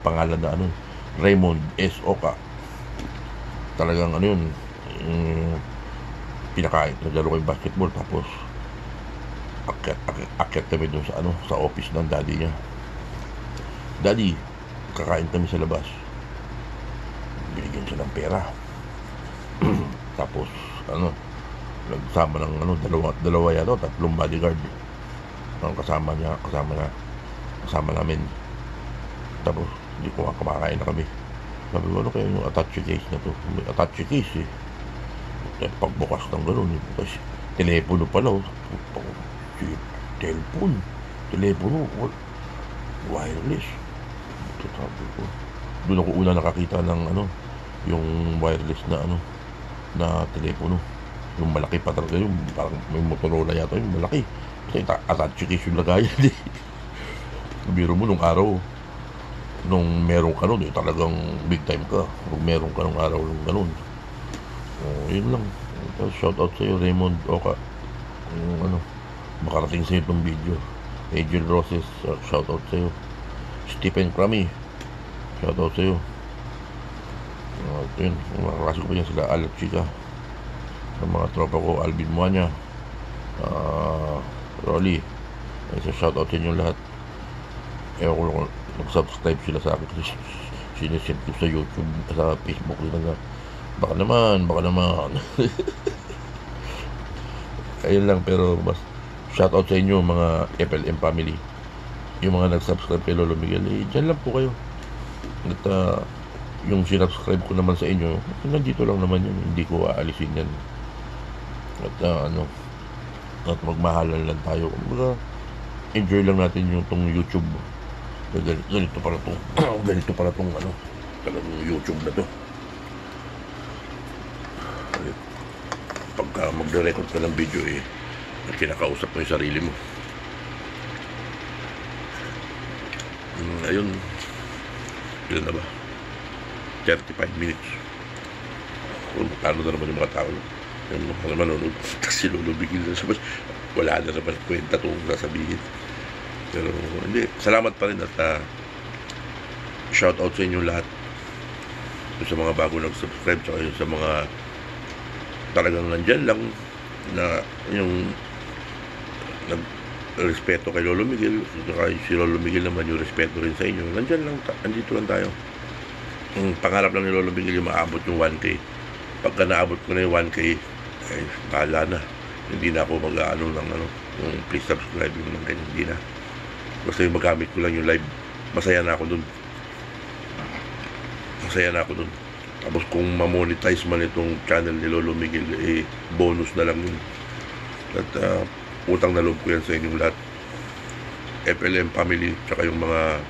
pangalan na ano, Raymond S. Oka. Talagang ano yun, pinakain, naglaro kayo basketball, tapos akyat kami dun sa ano, sa office ng daddy niya. Daddy, kakain kami sa labas. Binigyan siya ng pera. Tapos ano, nagsama ng ano, dalawa yata, tatlong bodyguard ang kasama namin. Tapos hindi ko kumakain na kami. Sabi ko, ano kaya yung attache case na to? May attache case eh. Pagbukas ng gano'n eh. Kasi telepono pala. Telepono, wireless. Sabi ko, doon ako una nakakita ng ano, yung wireless na ano, na telepono. Yung malaki pa talaga yung, parang may Motorola yata yung malaki. Kasi attache case yung lagayan eh. Biro mo nung araw, nung meron ka nun, talagang big time ka. Kung meron ka nung araw nung ganun. Yun lang. Shout out sa'yo, Raymond Oka. Ano, makarating sa'yo itong video. Angel Roses, shout out sa'yo. Stephen Crummy, shout out sa'yo. Yun, makakasi ko pa yan sila, Alec Chica. Sa mga tropa ko, Alvin Muanya, Rolly. Shout out sa inyo lahat. Ewan ko nag-subscribe sila sa akin kasi sinesend ko sa YouTube, sa Facebook nila na baka naman ayun lang. Pero mas shoutout sa inyo mga FLM family, yung mga nag-subscribe kay Lolo Miguel, dyan lang po kayo. At yung sinubscribe ko naman sa inyo, nandito lang naman yun, hindi ko aalisin yan. At at magmahalan lang tayo. Enjoy lang natin yung tong YouTube. Ganito pala tong ano, talagang YouTube na to. Pagka magre-record ka ng video at kinakausap mo yung sarili mo. Ayun, ilan na ba? 35 minutes. Paano na naman yung mga tao? Yung mga manonood kasi lulubigil na sa wala na naman kwenta itong sasabihin. Pero hindi, salamat pa rin at shout out sa inyo lahat, yung sa mga bago nag-subscribe, saka yung sa mga talagang nandyan lang na yung nag-respeto kay Lolo Miguel, saka si Lolo Miguel naman yung respeto rin sa inyo. Nandyan lang, andito lang tayo. Ang pangarap lang ni Lolo Miguel yung maabot yung 1K. Pagka naabot ko na yung 1K, ay bahala na, hindi na ako mag-ano ng ano, yung please subscribe yung mga ganyan, hindi na. Basta yung magamit ko lang yung live, masaya na ako dun. Tapos kung ma-monetize man itong channel ni Lolo Miguel, bonus na lang yun. At utang na loob ko yan sa inyong lahat, FLM family, tsaka yung mga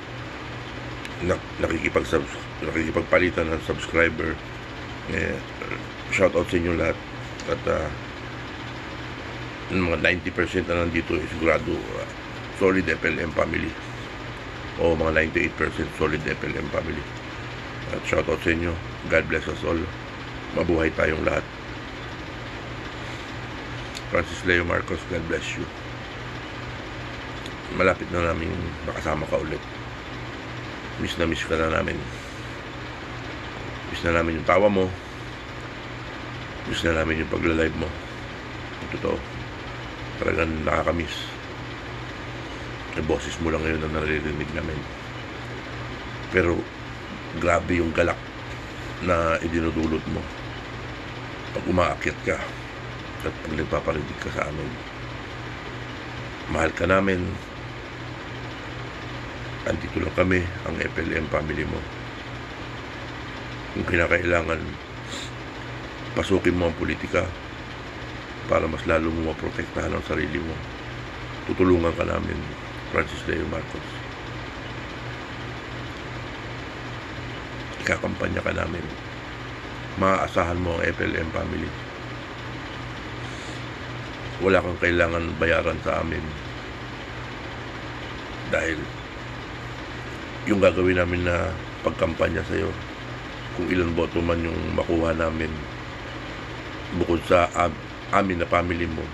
nakikipagpalitan ng subscriber. Shout out sa inyong lahat. At mga 90% na nandito sigurado solid FLM family, o mga 98% solid FLM family. At shoutout sa inyo. God bless us all. Mabuhay tayong lahat. Francis Leo Marcos, God bless you. Malapit na namin makasama ka ulit. Miss na miss ka na namin. Miss na namin yung tawa mo. Miss na namin yung pagla-live mo. Totoo, talagang nakakamiss. Boses mo lang ngayon na naririnig namin. Pero grabe yung galak na idinudulot mo pag umaakyat ka at pag nagpaparinig ka sa amin. Mahal ka namin. Andito lang kami, ang FLM family mo. Kung kinakailangan, pasukin mo ang politika para mas lalo mo maprotektahan ang sarili mo. Tutulungan ka namin, Francis Leo Marcos. Ikakampanya ka namin. Maaasahan mo ang FLM family. Wala kang kailangan bayaran sa amin. Dahil yung gagawin namin na pagkampanya sa'yo, kung ilan boto man yung makuha namin, bukod sa amin na family mo,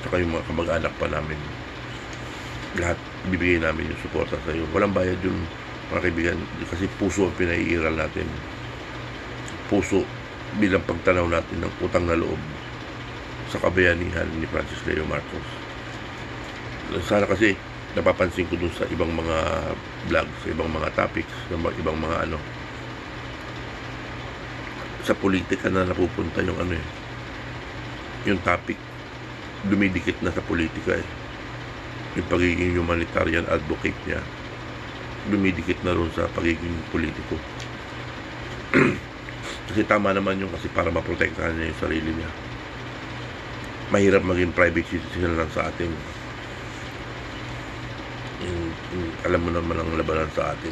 saka yung mga kamag-anak pa namin, lahat bibigay namin yung suporta sa iyo. Walang bayad yun, mga kaibigan, kasi puso ang pinaiiral natin. Puso bilang pagtanaw natin ng utang na loob sa kabayanihan ni Francis Leo Marcos. Sana kasi napapansin ko dun sa ibang mga vlog, sa ibang mga topics, sa ibang mga sa politika na napupunta yung yung topic, dumidikit na sa politika yung pagiging humanitarian advocate niya, dumidikit na ron sa pagiging politiko. Kasi tama naman yung kasi para maprotektahan niya yung sarili niya. Mahirap maging private citizen lang sa atin. Alam mo naman ang labanan sa atin.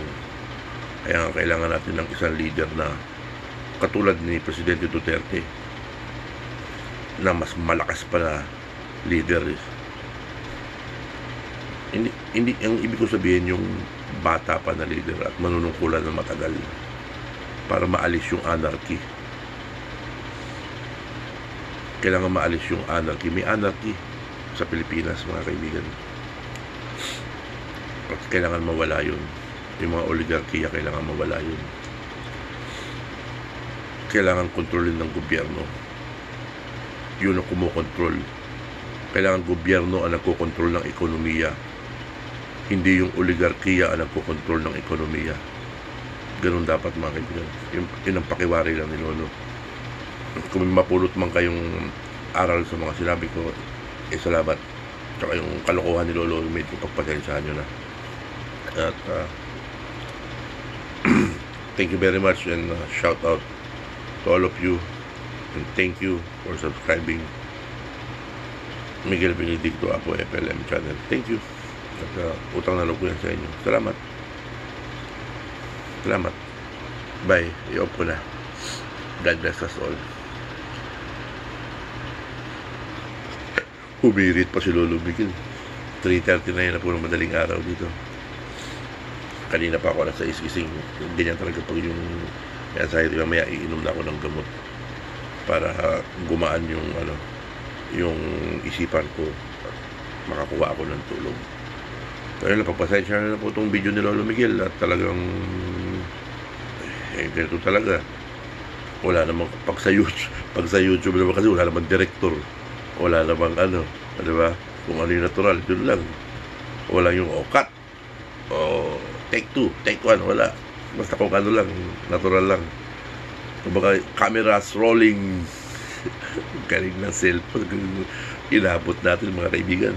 Kaya kailangan natin ng isang leader na katulad ni Presidente Duterte, na mas malakas pa na leader. Hindi ang ibig ko sabihin yung bata pa na leader at manunungkulan ng matagal para maalis yung anarchy. Kailangan maalis yung anarchy. May anarchy sa Pilipinas, mga kaibigan. At kailangan mawala yun. Yung mga oligarkiya, kailangan mawala yun. Kailangan kontrolin ng gobyerno. Yun ang kumokontrol. Kailangan gobyerno ang nagkokontrol ng ekonomiya. Hindi yung oligarkiya ang nagkokontrol ng ekonomiya. Ganun dapat, mga kaibigan. Yun ang pakiwari lang ni Lolo. Kung may mapulot man kayong aral sa mga sinabi ko, salamat. Tsaka yung kalokohan ni Lolo, medyo pagpasensyahan nyo na. At thank you very much, and shout out to all of you, and thank you for subscribing Miguel Benedicto Apo FLM channel. Thank you. At utang na loob ko yan sa inyo. Salamat. Salamat. Bye. I-off ko na. God bless us all. Humirit pa si Lolo Miguel. 3:30 na yun na puro madaling araw dito. Kanina pa ako nasa ising. Ganyan talaga pag yung anxiety, mamaya iinom na ako ng gamot para gumaan yung isipan ko, makakuha ako ng tulog. Kaya lang, pagpasensya na po itong video ni Lolo Miguel at talagang ganito talaga. Wala namang pag sa YouTube naman kasi wala namang director, wala namang di ba? Kung ano yung natural, yun lang. Wala yung cut take 2, take 1, wala. Basta kung lang, natural lang. Kumbaga, cameras rolling. Galing ng cellphone. Inabot natin, mga kaibigan.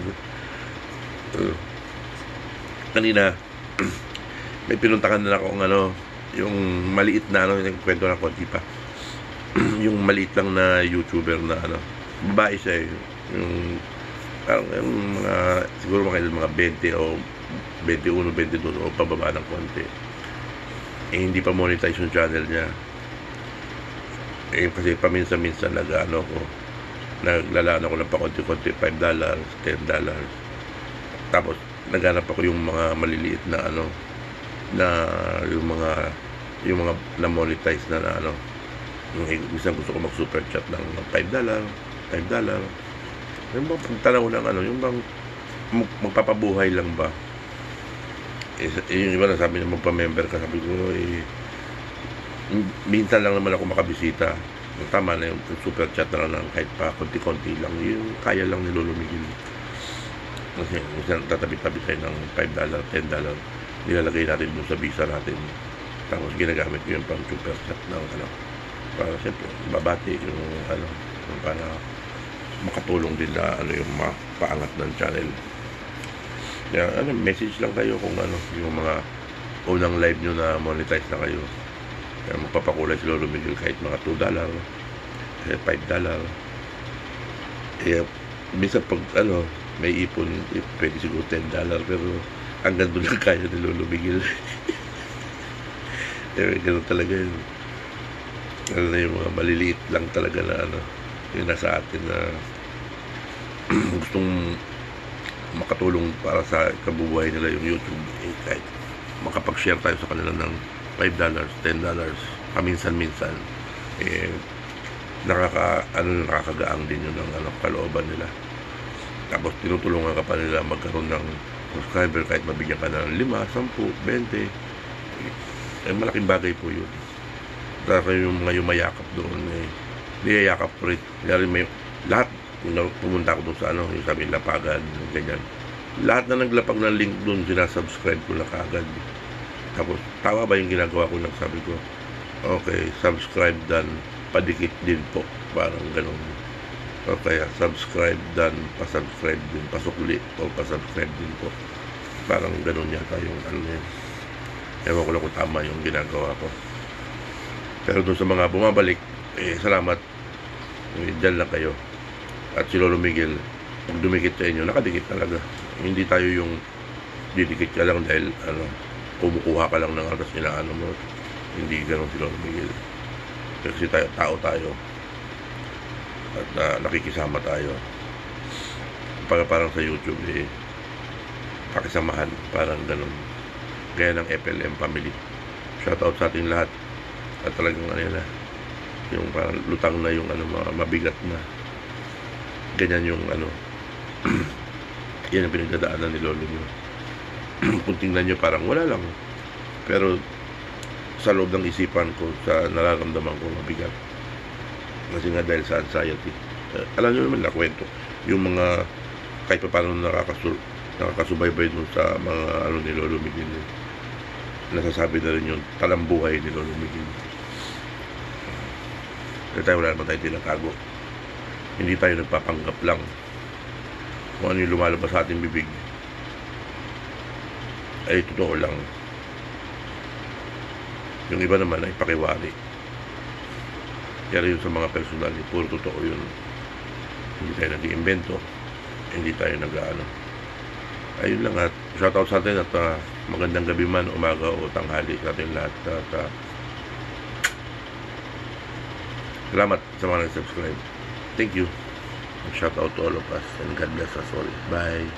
Kanina, may pinuntakan na akong yung maliit na yung kwento na konti pa. Yung maliit lang na YouTuber na babae siya yung parang yung mga, siguro mga 20 o 21, 22 o pababa ng konti. Hindi pa monetize yung channel niya. Kasi paminsan-minsan naglalaan ako ng pakonti-konti, $5, $10. Tapos naghanap ako yung mga maliliit na yung mga na monetize na yung isang gusto ko mag super chat ng $5. Yung bang pagtanaw lang yung bang magpapabuhay lang ba? Yung iba na sabi niya magpa-member ka, sabi ko minsan lang naman ako makabisita. Tama na yung super chat na lang kahit pa konti-konti lang, yung kaya lang ni Lolo Miguel. Kasi minsan tatabi-tabi tayo ng $5, $10, nilalagay natin doon sa visa natin, tapos ginagamit ko yung pang super chat ng para siyempre babati yung para makatulong din na yung paangat ng channel. Kaya message lang kayo kung yung mga unang live nyo na monetize na kayo. Kaya magpapakulay si Lolo Miguel kahit mga $2, kahit $5. Minsan pag may ipon, pwede siguro $10, pero hanggang doon lang kaya ni Lolo Miguel. Ganun talaga yun. Yung mga maliliit lang talaga na yung nasa atin na gustong makatulong para sa kabubuhay nila yung YouTube. Kahit makapag-share tayo sa kanila ng $5, $10, paminsan-minsan, nakakagaang din yun ng kalooban nila. Tapos tinutulungan ka pa nila magkaroon ng subscriber, kahit mabigyan ka ng 5, 10, 20, malaking bagay po yun. Dahil yung mga yumayakap doon, niyayakap ko rin. Kaya may, lahat, kung pumunta ako doon sa ano, yung sabi, lapagan, ganyan. Lahat na naglapag ng link doon, sinasubscribe ko na kaagad. Tapos, tama ba yung ginagawa ko lang, sabi ko, okay, subscribe dan, padikit din po. Parang ganun. Okay, subscribe dan, pasubscribe din, pasukli, o pasubscribe din po. Parang ganun yata yung ano yun. Ewan ko lang kung tama yung ginagawa ko. Pero doon sa mga bumabalik, salamat. Diyan lang kayo. At si Lolo Miguel, pag dumikit sa inyo, nakadikit talaga. Hindi tayo yung didikit ka lang dahil kumukuha ka lang ng atas nila mo. Hindi ganun si Lolo Miguel. Kasi tao tayo. At nakikisama tayo. Parang sa YouTube pakisamahan. Parang ganun. Gaya ng FLM family. Shoutout sa ating lahat. At talagang yung parang lutang na yung mabigat na. Ganyan yung yan ang pinagdadaanan ni Lolo nyo. Kung tingnan nyo parang wala lang. Pero sa loob ng isipan ko, sa nararamdaman ko mabigat. Kasi nga dahil sa anxiety. Alam nyo naman na kwento. Yung mga kahit pa paano nakakasubaybay dun sa mga ni Lolo Miguel. Nasasabi na rin yung talambuhay ni Lolo Miguel. Kasi tayo wala naman tayo tinatago. Hindi tayo nagpapanggap lang kung ano yung lumalabas sa ating bibig ay totoo lang. Yung iba naman ay pakiwari. Kaya yun sa mga personal, puro totoo yun. Hindi tayo nag-iimbento, hindi tayo ayun lang. At shoutout sa atin at magandang gabi man, umaga o tanghali sa ating lahat. At salamat sa mga nag-subscribe. Thank you. Shout out to all of us and God bless us all. Bye.